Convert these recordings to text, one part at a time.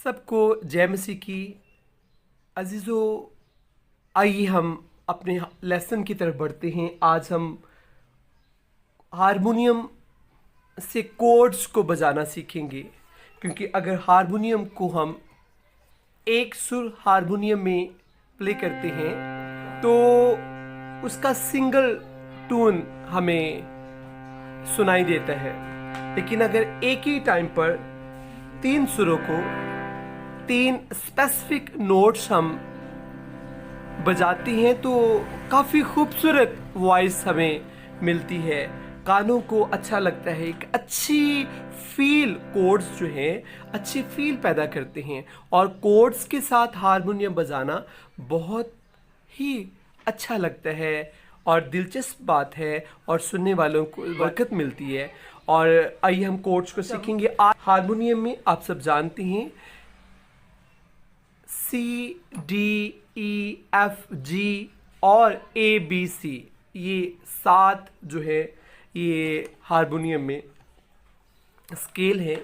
सबको जय मसीह की। अजीज़ों, आइए हम अपने लेसन की तरफ बढ़ते हैं। आज हम हारमोनियम से कोड्स को बजाना सीखेंगे, क्योंकि अगर हारमोनियम को हम एक सुर हारमोनियम में प्ले करते हैं तो उसका सिंगल टून हमें सुनाई देता है। लेकिन अगर एक ही टाइम पर तीन सुरों को, तीन स्पेसिफिक नोट्स हम बजाते हैं तो काफ़ी खूबसूरत वॉइस हमें मिलती है, कानों को अच्छा लगता है। एक अच्छी फील, कोड्स जो हैं अच्छी फील पैदा करते हैं, और कोड्स के साथ हारमोनियम बजाना बहुत ही अच्छा लगता है और दिलचस्प बात है, और सुनने वालों को बरकत मिलती है। और आइए हम कोड्स को सीखेंगे। हारमोनियम में आप सब जानते हैं C, D, E, F, G और A, B, C, ये 7 जो है ये हारमोनियम में स्केल है।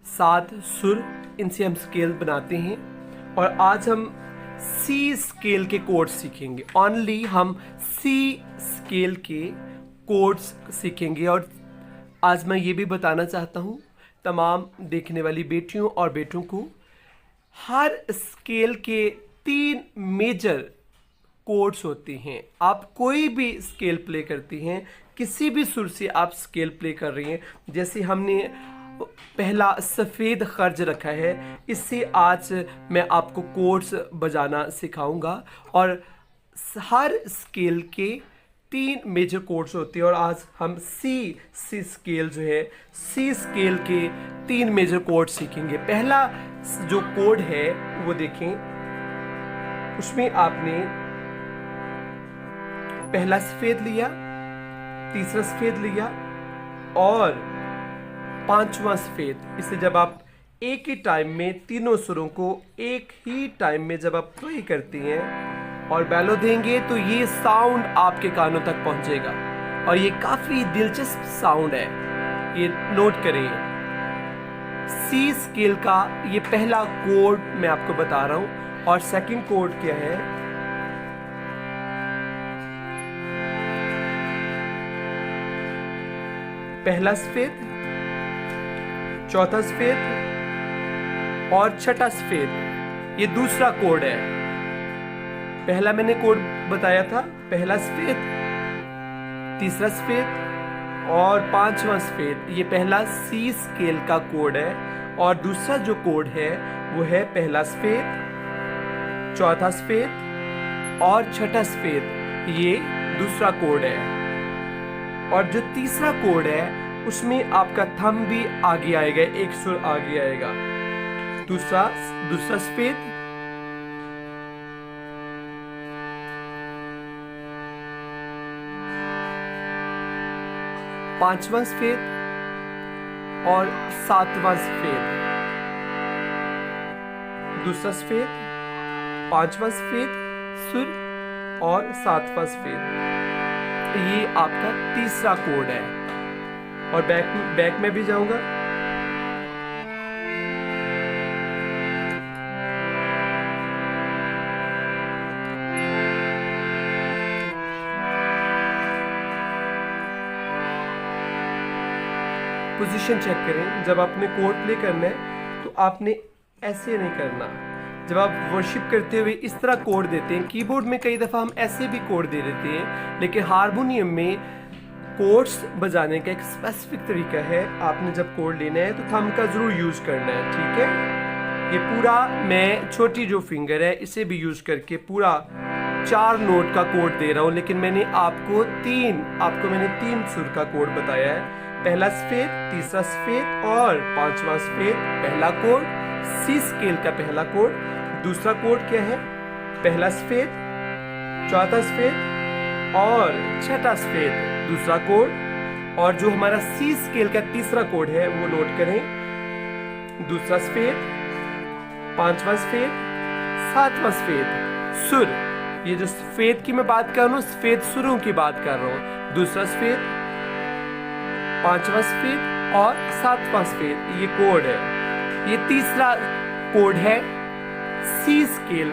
7 सुर, इनसे हम स्केल बनाते हैं। और आज हम C स्केल के कोड्स सीखेंगे। ओनली हम C स्केल के कोड्स सीखेंगे। और आज मैं ये भी बताना चाहता हूँ तमाम देखने वाली बेटियों और बेटों को, हर स्केल के 3 मेजर कोड्स होते हैं। आप कोई भी स्केल प्ले करती हैं, किसी भी सुर से आप स्केल प्ले कर रही हैं, जैसे हमने पहला सफ़ेद खर्ज रखा है, इससे आज मैं आपको कोड्स बजाना सिखाऊंगा। और हर स्केल के 3 मेजर कोड्स होते हैं, और आज हम सी स्केल जो है, सी स्केल के 3 मेजर कोड सीखेंगे। पहला जो कोड है वो देखें, उसमें आपने पहला सफेद लिया, तीसरा सफेद लिया और 5वां सफेद। इसे जब आप एक ही टाइम में तीनों सुरों को एक ही टाइम में जब आप प्ले करती हैं और बैलो देंगे तो ये साउंड आपके कानों तक पहुंचेगा, और ये काफी दिलचस्प साउंड है। ये नोट करें, सी स्केल का ये पहला कोड मैं आपको बता रहा हूं। और सेकंड कोड क्या है, पहला सफेद, चौथा सफेद और छठा सफेद, ये दूसरा कोड है। पहला मैंने कोड बताया था, पहला सफेद, तीसरा सफेद और 5वां सफेद, ये पहला सी स्केल का कोड है। और दूसरा जो कोड है वो है पहला सफेद, चौथा सफेद और छठा सफेद, ये दूसरा कोड है। और जो तीसरा कोड है उसमें आपका थंब भी आगे आएगा, एक सुर आगे आएगा। दूसरा सफेद, पांचवा सफेद और 7वां सफेद, दूसरा सफेद, 5वां सफेद सुर और 7वां सफेद, ये आपका तीसरा कोड है। और बैक में भी जाऊंगा। पोजीशन चेक करें। जब आपने कोड प्ले करना है तो आपने ऐसे नहीं करना। जब आप वर्शिप करते हुए इस तरह कोड देते हैं, कीबोर्ड में कई दफ़ा हम ऐसे भी कोड दे देते हैं, लेकिन हारमोनियम में कोड्स बजाने का एक स्पेसिफिक तरीका है। आपने जब कोड लेना है तो थंब का ज़रूर यूज़ करना है, ठीक है। ये पूरा मैं छोटी जो फिंगर है इसे भी यूज़ करके पूरा 4 नोट का कोड दे रहा हूँ, लेकिन मैंने आपको मैंने 3 सुर का कोड बताया है। पहला सफेद, तीसरा सफेद और 5वां सफेद, पहला कोड सी स्केल का पहला कोड। दूसरा कोड क्या है, पहला सफेद, चौथा सफेद और छठा सफेद, दूसरा कोड। और जो हमारा सी स्केल का तीसरा कोड है वो नोट करें, दूसरा सफेद, 5वां सफेद, 7वां सफेद सुर। ये जो सफेद की मैं बात कर रहा हूँ, सफेद सुरों की बात कर रहा हूँ। दूसरा सफेद, 5वां सफेद और 7वां सफेद, ये कोड है। ये तीसरा कोड है सी स्केल।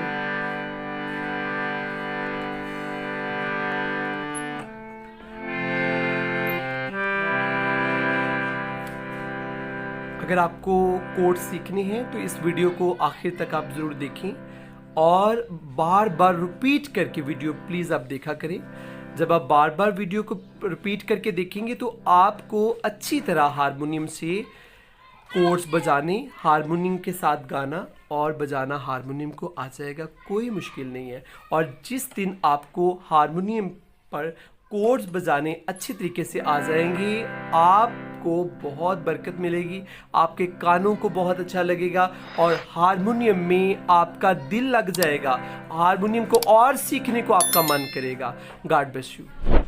अगर आपको कोड सीखने हैं तो इस वीडियो को आखिर तक आप ज़रूर देखें और बार बार रिपीट करके वीडियो प्लीज़ आप देखा करें। जब आप बार बार वीडियो को रिपीट करके देखेंगे तो आपको अच्छी तरह हारमोनियम से कोड्स बजाने, हारमोनियम के साथ गाना और बजाना हारमोनियम को आ जाएगा, कोई मुश्किल नहीं है। और जिस दिन आपको हारमोनियम पर कोड्स बजाने अच्छी तरीके से आ जाएंगे, आपको बहुत बरकत मिलेगी, आपके कानों को बहुत अच्छा लगेगा और हारमोनियम में आपका दिल लग जाएगा, हारमोनियम को और सीखने को आपका मन करेगा। God bless you.